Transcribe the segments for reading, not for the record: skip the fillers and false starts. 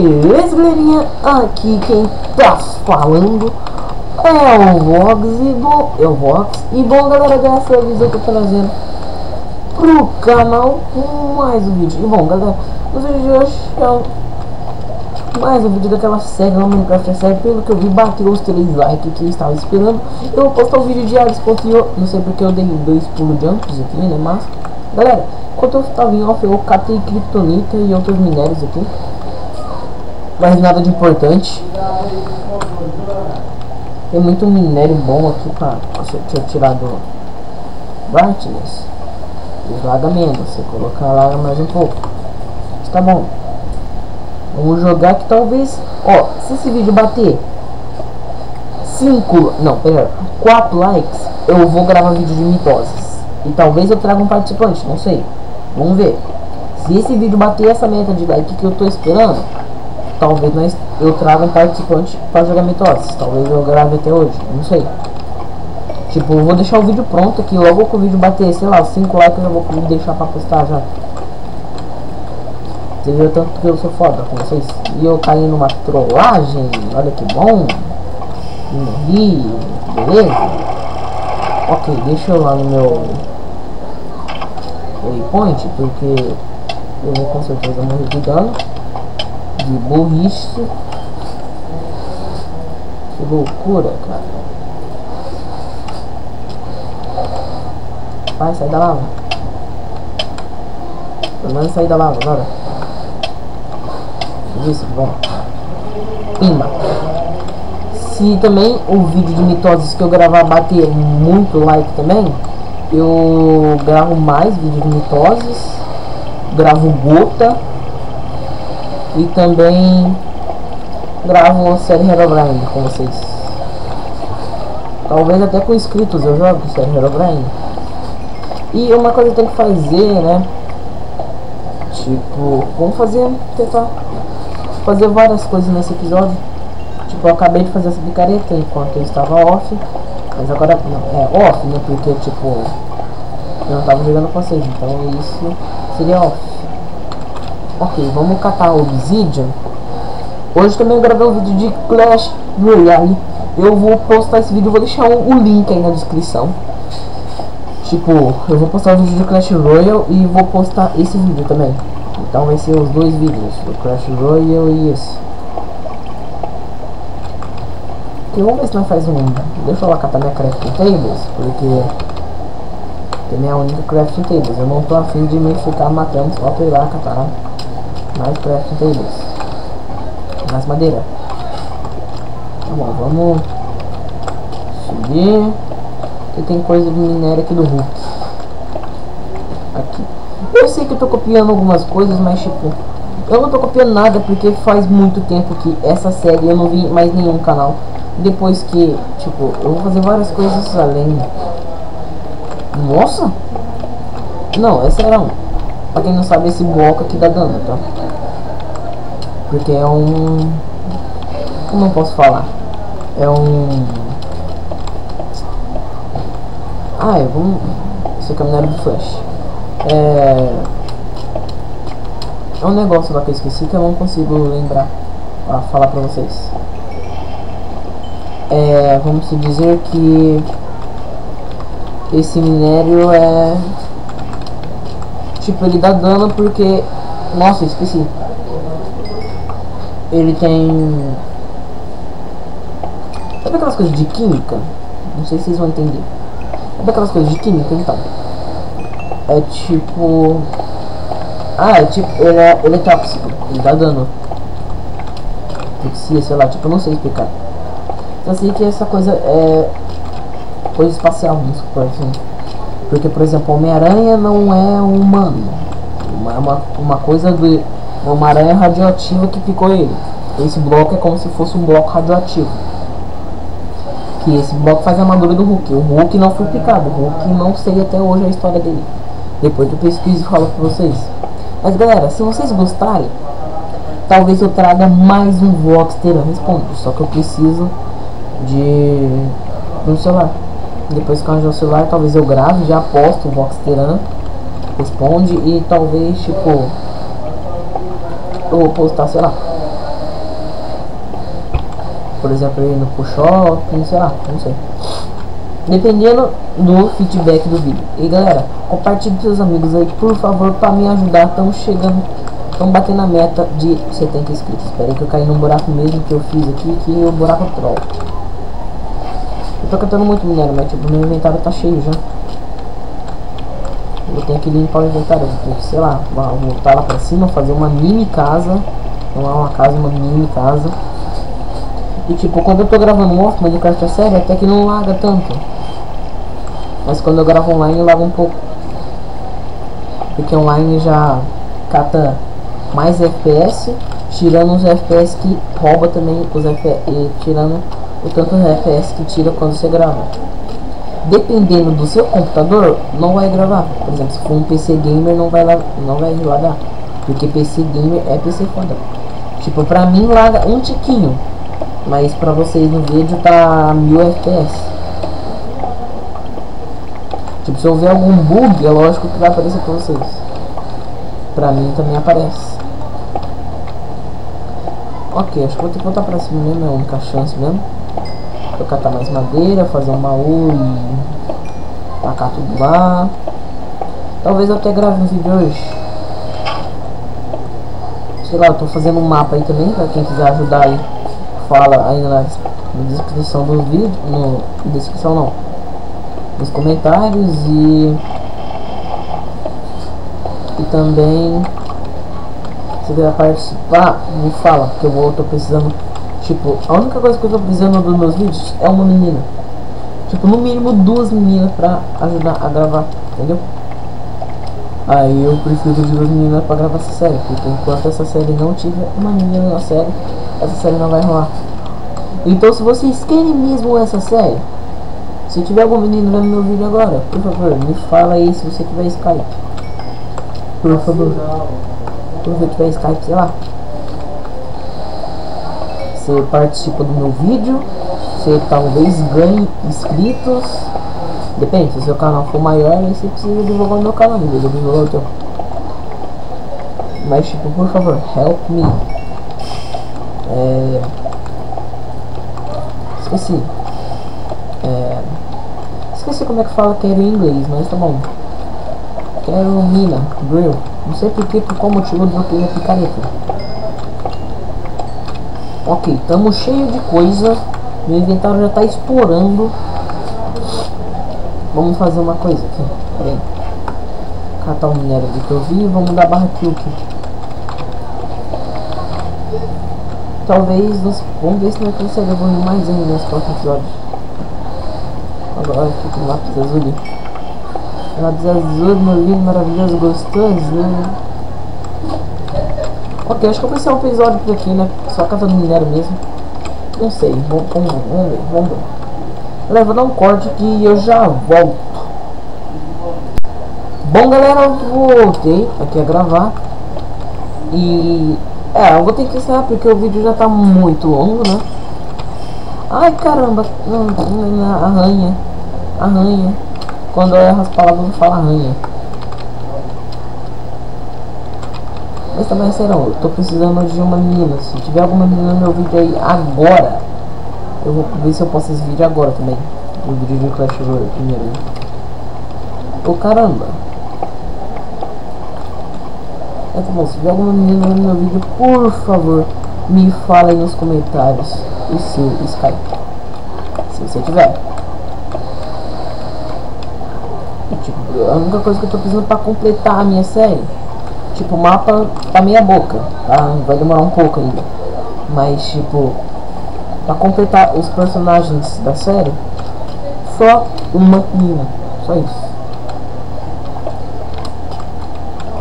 Beleza, galerinha? Aqui quem tá falando é o Vox e bom, galera, dessa vez eu tô trazendo pro canal mais um vídeo. E bom, galera, no vídeo de hoje é mais um vídeo daquela série Minecraft série. Pelo que eu vi, bateu os 3 likes que eu estava esperando. Eu vou postar o vídeo de Ares.io. Não sei porque eu dei 2 pulos jumps aqui, né? Mas, galera, enquanto eu estava em off, eu catei Kryptonita e outros minérios aqui, mas nada de importante. Tem muito minério bom aqui pra você tirar do brightness. Esvaga menos, você colocar lá mais um pouco. Tá bom. Vamos jogar que talvez, ó, se esse vídeo bater 4 likes, eu vou gravar vídeo de mitoses. E talvez eu traga um participante, não sei. Vamos ver. Se esse vídeo bater essa meta de like que eu tô esperando, talvez eu traga um participante para jogar mitoses. Talvez eu grave até hoje, não sei. Tipo, eu vou deixar o vídeo pronto aqui. Logo que o vídeo bater, sei lá, 5 likes, eu já vou deixar para postar já. Você viu tanto que eu sou foda com vocês. E eu caí numa trollagem. Olha que bom. E morri. Beleza? Ok, deixa eu lá no meu waypoint, porque eu vou com certeza morrer de dano. De burrice. Que loucura, cara. Vai, sai da lava. Pelo menos sair da lava agora. Isso, bom. Pimba. Se também o vídeo de mitoses que eu gravar bater muito like também, eu gravo mais vídeo de mitoses, gravo gota e também gravo série Herobrine com vocês. Talvez até com inscritos eu jogo série Herobrine. E uma coisa que tem que fazer, né? Tipo, vamos tentar fazer várias coisas nesse episódio. Tipo, eu acabei de fazer essa picareta enquanto eu estava off. Mas agora não, é off, né? Porque tipo, eu não estava jogando com vocês, então isso seria off. Ok, vamos catar o Obsidian. Hoje também eu gravei um vídeo de Clash Royale. Eu vou postar esse vídeo, vou deixar o link aí na descrição. Tipo, eu vou postar o vídeo de Clash Royale e vou postar esse vídeo também. Então vai ser os dois vídeos, o Clash Royale e esse. Ok, vamos ver se nós faz um. Deixa eu lá catar minha crafting tables, porque tem minha única crafting tables. Eu não tô afim de me ficar matando só pra ir lá catar mais crafting tables. Mais madeira. Tá bom, vamos subir. E tem coisa de minério aqui do Hulk. Aqui. Eu sei que eu tô copiando algumas coisas, mas tipo, eu não tô copiando nada porque faz muito tempo que essa série eu não vi em mais nenhum canal. Depois que, tipo, eu vou fazer várias coisas além. Nossa! Não, esse era um. Pra quem não sabe, esse bloco aqui dá dano, tá? Porque é um... Como eu posso falar? É um... vamos... Isso aqui é um minério de flash. É um negócio lá que eu esqueci que eu não consigo lembrar a falar pra vocês. Vamos dizer que esse minério é... Tipo, ele dá dano porque... Nossa, eu esqueci. Ele tem... Sabe aquelas coisas de química? Não sei se vocês vão entender. Sabe aquelas coisas de química, então? É tipo... ele é tóxico. Ele dá dano. Toxia, sei lá, tipo, eu não sei explicar. Só sei que essa coisa é... coisa espacial, vamos supor assim. Porque, por exemplo, Homem-Aranha não é humano. É uma coisa de... uma aranha radioativa que picou ele. Esse bloco é como se fosse um bloco radioativo. Que esse bloco faz a armadura do Hulk. O Hulk não foi picado. O Hulk não sei até hoje a história dele. Depois eu pesquiso e falo pra vocês. Mas galera, se vocês gostarem, talvez eu traga mais um Voxteran Responde. Só que eu preciso de um celular. Depois que eu arranjar o celular, talvez eu grave, já posto o Voxteran Responde. E talvez, tipo, eu vou postar, sei lá, por exemplo, indo pro shopping, sei lá, não sei. Dependendo do feedback do vídeo. E galera, compartilhe com seus amigos aí, por favor, para me ajudar. Estamos chegando, estamos batendo a meta de 70 inscritos. Espera aí que eu caí num buraco mesmo que eu fiz aqui, que é o buraco troll. Eu tô cantando muito minério, mas tipo, meu inventário tá cheio já. Eu tenho que limpar o inventário, porque, sei lá, voltar lá pra cima, fazer uma mini casa. Não é uma casa, uma mini casa. E tipo, quando eu tô gravando um off, Minecraft é sério, até que não laga tanto. Mas quando eu gravo online, laga um pouco. Porque online já cata mais FPS, tirando os FPS que rouba também os FPS, e tirando o tanto de FPS que tira quando você grava. Dependendo do seu computador, não vai gravar. Por exemplo, se for um PC gamer, não vai lagar. Porque PC gamer é PC foda. Tipo, pra mim laga um tiquinho, mas pra vocês no vídeo tá 1000 FPS. Tipo, se eu ver algum bug, é lógico que vai aparecer pra vocês. Pra mim também aparece. Ok, acho que vou ter que voltar pra cima mesmo, é a única chance mesmo. Vou catar mais madeira, fazer um baú e tacar tudo lá. Talvez eu até grave um vídeo hoje. Sei lá, eu tô fazendo um mapa aí também, pra quem quiser ajudar aí. Fala aí na descrição do vídeo, descrição não, nos comentários e também se quiser participar, me fala, que tô precisando, tipo, a única coisa que eu tô precisando dos meus vídeos é uma menina, tipo, no mínimo 2 meninas pra ajudar a gravar, entendeu? Aí eu preciso de 2 meninas pra gravar essa série, porque enquanto essa série não tiver uma menina na série, essa série não vai rolar. Então se vocês querem mesmo essa série, se tiver algum menino vendo meu vídeo agora, por favor, me fala aí se você tiver Skype. Por favor. Se você tiver Skype, sei lá. Você participa do meu vídeo, você talvez ganhe inscritos. Depende, se o seu canal for maior, aí você precisa divulgar o meu canal, em vez de divulgar o teu. Mas tipo, por favor, help me. Esqueci como é que fala quero em inglês, mas tá bom. Quero mina, grill. Não sei por qual motivo eu bloqueei a picareta. Ok, tamo cheio de coisa. Meu inventário já tá estourando. Vamos fazer uma coisa aqui. Pera aí. Catar o minério ali que eu vi e vamos dar barra kill aqui. Talvez, vamos ver se não consegue evoluir mais ainda nos próximos episódios. Agora aqui com o lápis azul ali. Lápis azul, meu lindo, maravilhoso, gostoso. Ok, acho que eu vou encerrar o episódio por aqui, né? Só catando minério mesmo. Não sei, vamos ver. Galera, vou dar um corte aqui e eu já volto. Bom, galera, eu voltei aqui a gravar. E... eu vou ter que encerrar porque o vídeo já tá muito longo, né? Ai, caramba. Arranha. Quando eu erro as palavras, eu falo arranha. Mas também serão, eu tô precisando de uma menina. Se tiver alguma menina no meu vídeo aí agora, eu vou ver se eu posto esse vídeo agora também. O vídeo de Clash Royale primeiro. Ô caramba. Tá bom, se tiver alguma menina no meu vídeo, por favor, me fala aí nos comentários o seu Skype. Se você tiver. E, tipo, a única coisa que eu tô precisando pra completar a minha série, tipo, o mapa tá meia boca, tá? Vai demorar um pouco ainda. Mas, tipo, pra completar os personagens da série, só uma menina. Só isso.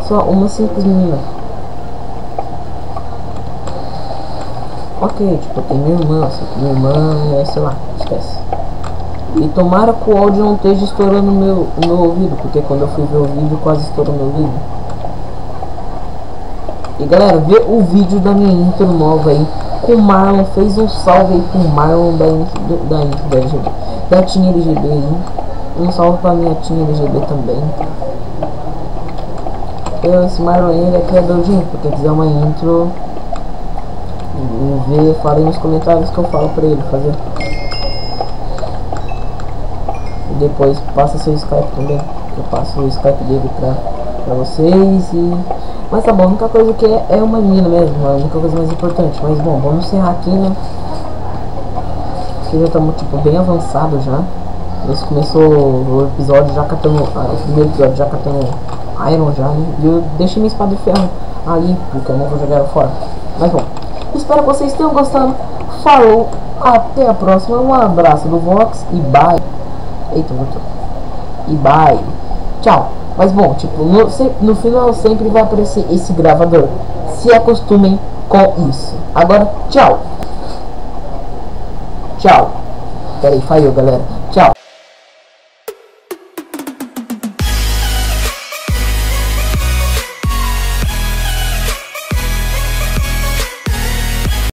Só uma simples menina. Ok, tipo, tem minha irmã, minha irmã, sei lá, esquece. E tomara que o áudio não esteja estourando o meu ouvido, porque quando eu fui ver o vídeo quase estourou meu ouvido. E galera, vê o vídeo da minha intro nova aí com o Marlon, fez um salve aí com o Marlon da LGB, da Tinha LGB aí. Um salve pra minha Tinha LGB também. Esse Marlon ele é criador de intro, quem quiser uma intro Falei nos comentários que eu falo pra ele fazer. E depois passa seu Skype também. Eu passo o Skype dele pra vocês e... Mas tá bom, a única coisa que é uma menina mesmo, a única coisa mais importante. Mas bom, vamos encerrar aqui, né? Porque já estamos tipo bem avançado já. Esse começou o episódio já catando... o primeiro episódio já catando Iron já, né? E eu deixei minha espada de ferro ali, porque eu não vou jogar ela fora. Mas bom, espero que vocês tenham gostado. Falou, até a próxima. Um abraço do Vox e bye. Eita, voltou. E bye. Tchau. Mas bom, tipo, no final sempre vai aparecer esse gravador. Se acostumem com isso. Agora, tchau. Tchau. Pera aí, falhou, galera. Tchau.